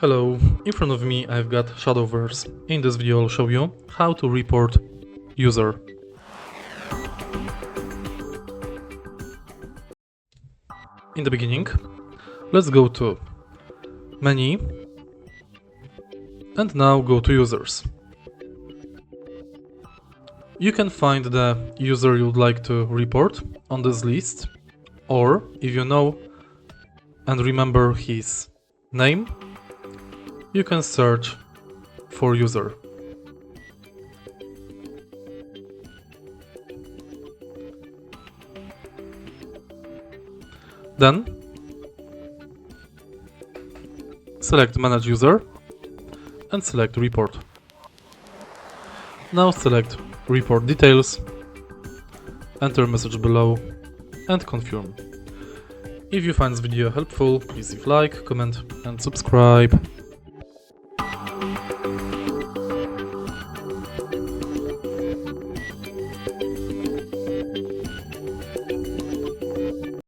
Hello, in front of me I've got Shadowverse. In this video I'll show you how to report user. In the beginning, let's go to menu and now go to users. You can find the user you'd like to report on this list, or if you know and remember his name, you can search for user. Then select manage user and select report. Now select report details, enter message below and confirm. If you find this video helpful, please leave like, comment and subscribe.